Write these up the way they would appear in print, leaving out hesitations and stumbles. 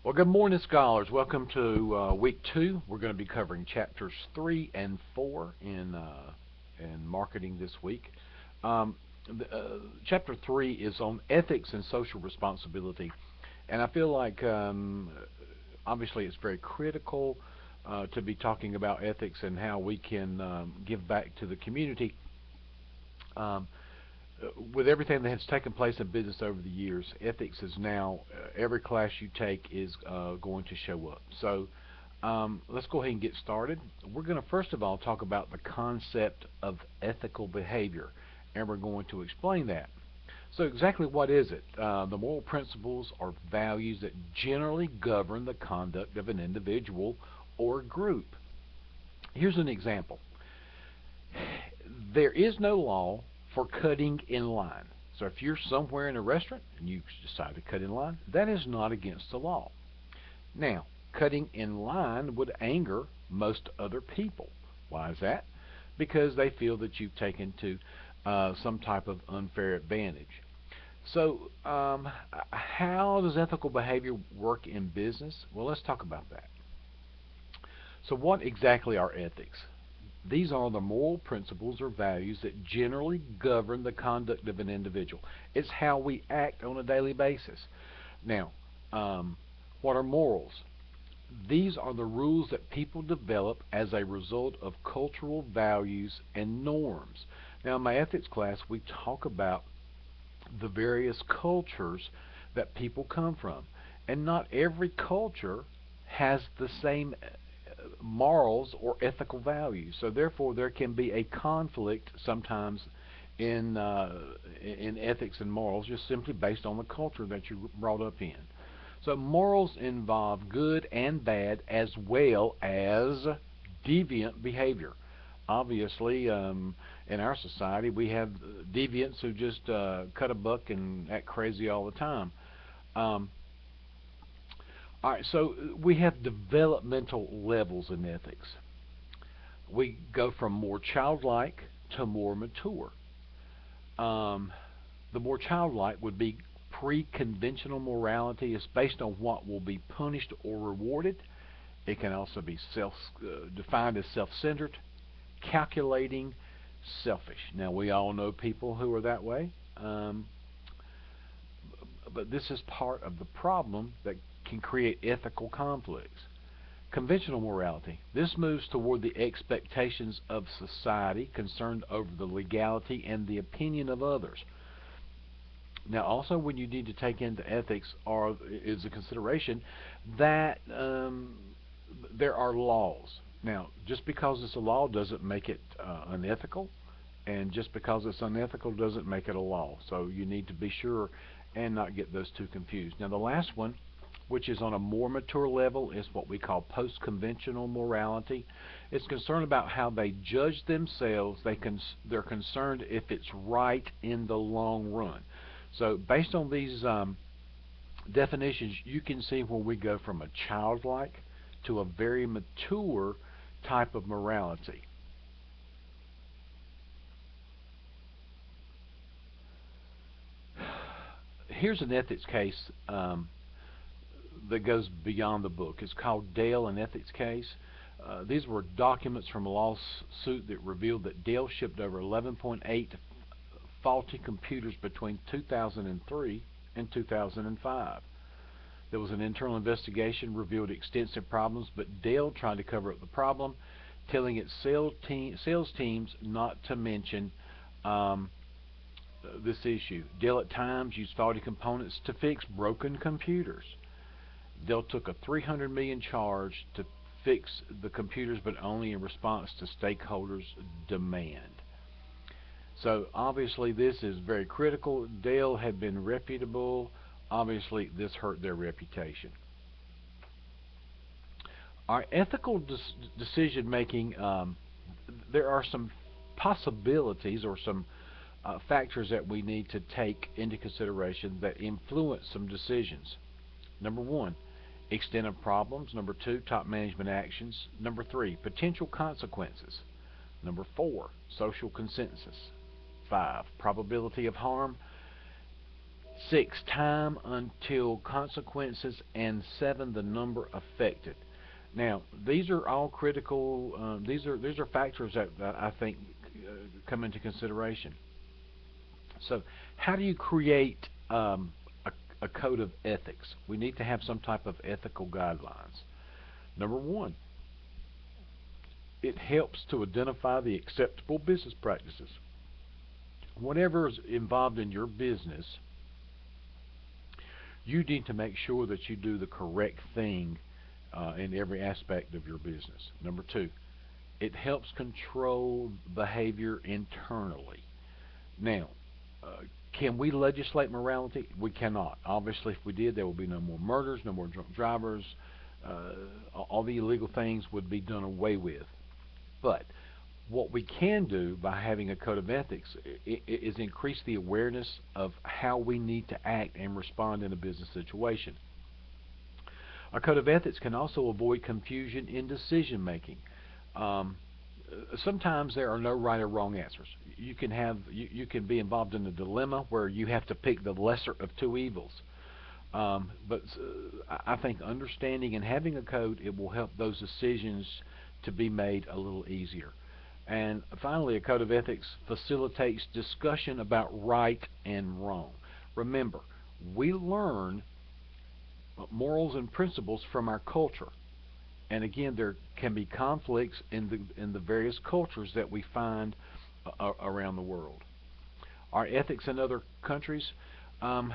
Well, good morning, scholars. Welcome to week 2. We're going to be covering chapters 3 and 4 in marketing this week. Um, Chapter 3 is on ethics and social responsibility, and I feel like obviously it's very critical to be talking about ethics and how we can give back to the community. Um, with everything that has taken place in business over the years, ethics is now every class you take is going to show up. So let's go ahead and get started. We're going to first of all talk about the concept of ethical behavior, and we're going to explain that. So exactly what is it? The moral principles are values that generally govern the conduct of an individual or group. Here's an example. There is no law for cutting in line. So if you're somewhere in a restaurant and you decide to cut in line, that is not against the law. Now, cutting in line would anger most other people. Why is that? Because they feel that you've taken to some type of unfair advantage. So, how does ethical behavior work in business? Well, let's talk about that. So, what exactly are ethics? These are the moral principles or values that generally govern the conduct of an individual. It's how we act on a daily basis. Now, um, what are morals? These are the rules that people develop as a result of cultural values and norms. Now, in my ethics class, we talk about the various cultures that people come from. And not every culture has the same morals or ethical values. So therefore, there can be a conflict sometimes in ethics and morals, just simply based on the culture that you're brought up in. So morals involve good and bad as well as deviant behavior. Obviously, in our society, we have deviants who just cut a buck and act crazy all the time. Um, all right, so we have developmental levels in ethics. We go from more childlike to more mature. Um, the more childlike would be pre-conventional morality. It's based on what will be punished or rewarded. It can also be defined as self-centered, calculating, selfish. Now we all know people who are that way, but this is part of the problem that can create ethical conflicts. Conventional morality. This moves toward the expectations of society concerned over the legality and the opinion of others. Now, also, when you need to take into ethics is a consideration that there are laws. Now, just because it's a law doesn't make it unethical, and just because it's unethical doesn't make it a law. So you need to be sure and not get those two confused. Now, the last one, which is on a more mature level, is what we call post-conventional morality. It's concerned about how they judge themselves. They're concerned if it's right in the long run. So based on these definitions, you can see where we go from a childlike to a very mature type of morality. Here's an ethics case that goes beyond the book. It's called Dell, an ethics case. These were documents from a lawsuit that revealed that Dell shipped over 11.8 faulty computers between 2003 and 2005. There was an internal investigation revealed extensive problems, but Dell tried to cover up the problem, telling its sales teams not to mention um, this issue. Dell at times used faulty components to fix broken computers. Dell took a $300 million charge to fix the computers, but only in response to stakeholders' demand. So obviously this is very critical. Dell had been reputable. Obviously this hurt their reputation. Our ethical decision making, there are some possibilities or some factors that we need to take into consideration that influence some decisions. Number one, extent of problems. Number two, top management actions. Number three, potential consequences. Number four, social consensus. 5, probability of harm. 6, time until consequences, and 7, the number affected. Now, these are all critical. These are factors that I think come into consideration. So, how do you create a code of ethics? We need to have some type of ethical guidelines. Number one, it helps to identify the acceptable business practices. Whatever is involved in your business, you need to make sure that you do the correct thing in every aspect of your business. Number two, it helps control behavior internally. Now, can we legislate morality? We cannot. Obviously, if we did, there would be no more murders, no more drunk drivers. All the illegal things would be done away with. But what we can do by having a code of ethics is increase the awareness of how we need to act and respond in a business situation. A code of ethics can also avoid confusion in decision making. Um, Sometimes there are no right or wrong answers. You can be involved in a dilemma where you have to pick the lesser of two evils. But I think understanding and having a code, it will help those decisions to be made a little easier. And finally, a code of ethics facilitates discussion about right and wrong. Remember, we learn morals and principles from our culture. And again, there can be conflicts in the various cultures that we find around the world. Our ethics in other countries. Um,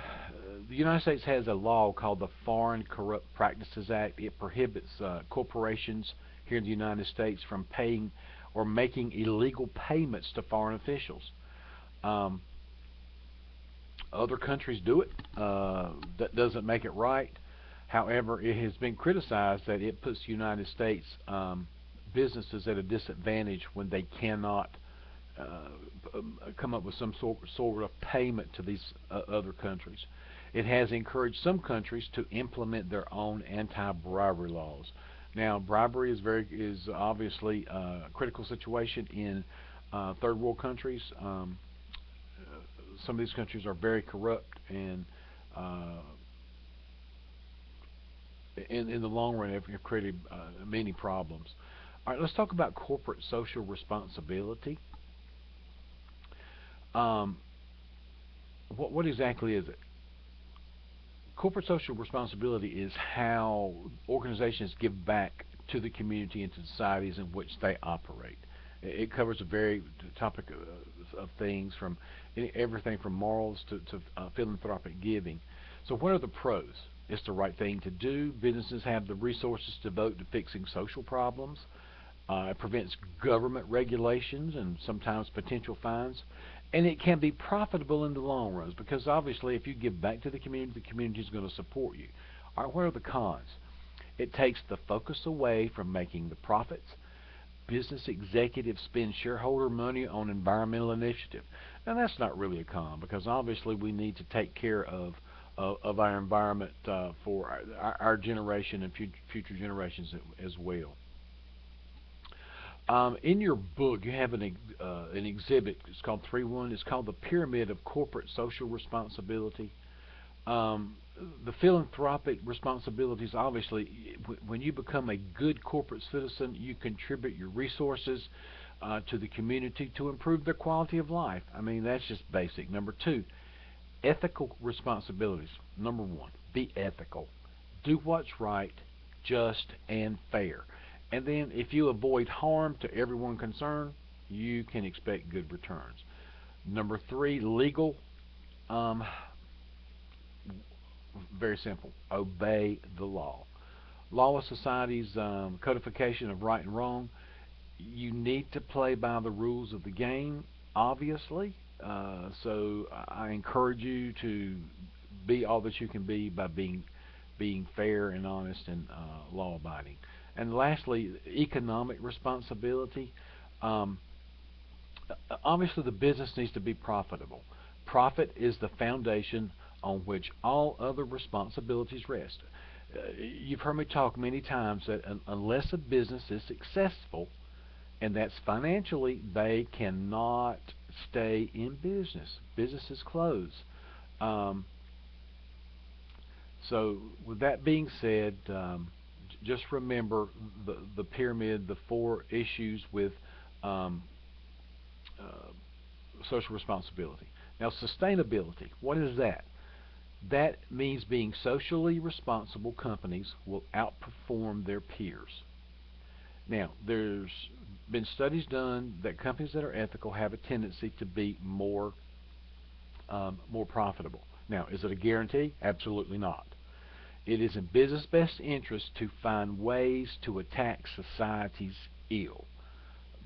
the United States has a law called the Foreign Corrupt Practices Act. It prohibits corporations here in the United States from paying or making illegal payments to foreign officials. Um, Other countries do it. That doesn't make it right. However, it has been criticized that it puts United States businesses at a disadvantage when they cannot come up with some sort of payment to these other countries. It has encouraged some countries to implement their own anti-bribery laws. Now, bribery is obviously a critical situation in third world countries. Some of these countries are very corrupt, and uh, in the long run have created many problems. All right, let's talk about corporate social responsibility. Um, what exactly is it? Corporate social responsibility is how organizations give back to the community and to societies in which they operate. It covers a very topic of things from everything from morals to philanthropic giving. So what are the pros? It's the right thing to do. Businesses have the resources to devote to fixing social problems. It prevents government regulations and sometimes potential fines. And it can be profitable in the long run because obviously if you give back to the community is going to support you. All right, what are the cons? It takes the focus away from making the profits. Business executives spend shareholder money on environmental initiative. Now that's not really a con because obviously we need to take care of our environment for our generation and future generations as well. In your book, you have an exhibit. It's called 3.1. It's called the Pyramid of Corporate Social Responsibility. Um, the philanthropic responsibilities, obviously, when you become a good corporate citizen, you contribute your resources to the community to improve their quality of life. I mean, that's just basic. Number two, ethical responsibilities. Number one, be ethical. Do what's right, just, and fair. And then if you avoid harm to everyone concerned, you can expect good returns. Number three, legal. Um, Very simple. Obey the law. Lawless society's codification of right and wrong. You need to play by the rules of the game, obviously. So I encourage you to be all that you can be by being fair and honest and law abiding. And lastly, economic responsibility. Um, Obviously, the business needs to be profitable. Profit is the foundation on which all other responsibilities rest. You've heard me talk many times that unless a business is successful, and that's financially, they cannot stay in business. Businesses close. Um, So with that being said, just remember the pyramid, the four issues with um, uh, social responsibility. Now, sustainability, what is that? That means being socially responsible companies will outperform their peers. Now, there's been studies done that companies that are ethical have a tendency to be more profitable. Now, is it a guarantee? Absolutely not. It is in business best interest to find ways to attack society's ill,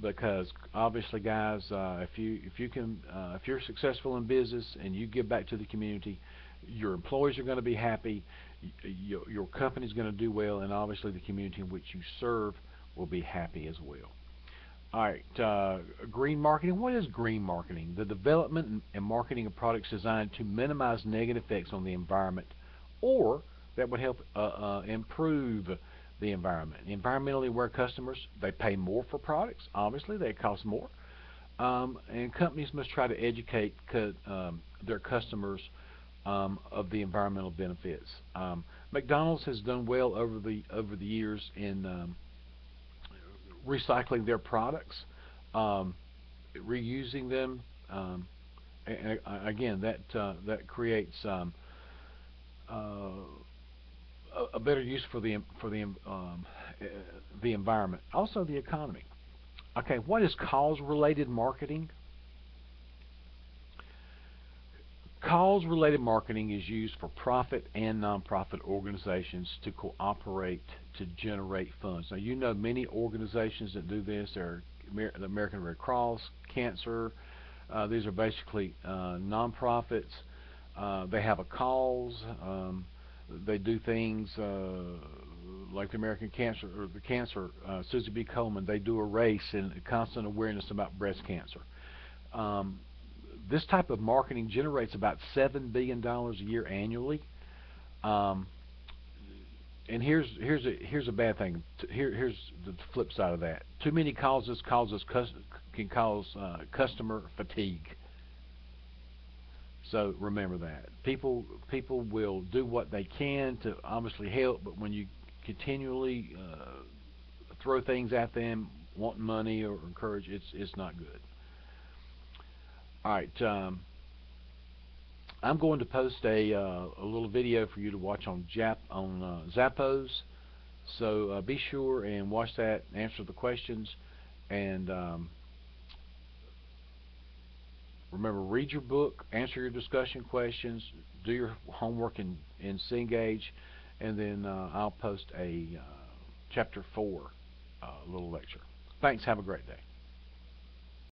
because obviously, guys, if you're successful in business and you give back to the community, your employees are going to be happy, your company's going to do well, and obviously the community in which you serve will be happy as well. All right, green marketing. What is green marketing? The development and marketing of products designed to minimize negative effects on the environment, or that would help improve the environment. Environmentally aware customers, they pay more for products. Obviously, they cost more, and companies must try to educate their customers of the environmental benefits. McDonald's has done well over the years in recycling their products, um, reusing them, and again, that creates uh, a better use for the environment, also the economy. Okay, what is cause-related marketing? Cause-related marketing is used for profit and nonprofit organizations to cooperate to generate funds. Now, you know many organizations that do this. There are the American Red Cross, Cancer. These are basically nonprofits. They have a cause. They do things like the American Cancer or the Cancer. Susie B. Komen. They do a race and constant awareness about breast cancer. Um, this type of marketing generates about $7 billion a year annually. Um, and here's a bad thing. Here's the flip side of that. Too many can cause customer fatigue. So remember that people will do what they can to obviously help, but when you continually throw things at them, wanting money or encourage, it's not good. All right. I'm going to post a little video for you to watch on Zappos. So be sure and watch that, answer the questions, and remember, read your book, answer your discussion questions, do your homework in Cengage, and then I'll post a chapter 4 little lecture. Thanks. Have a great day.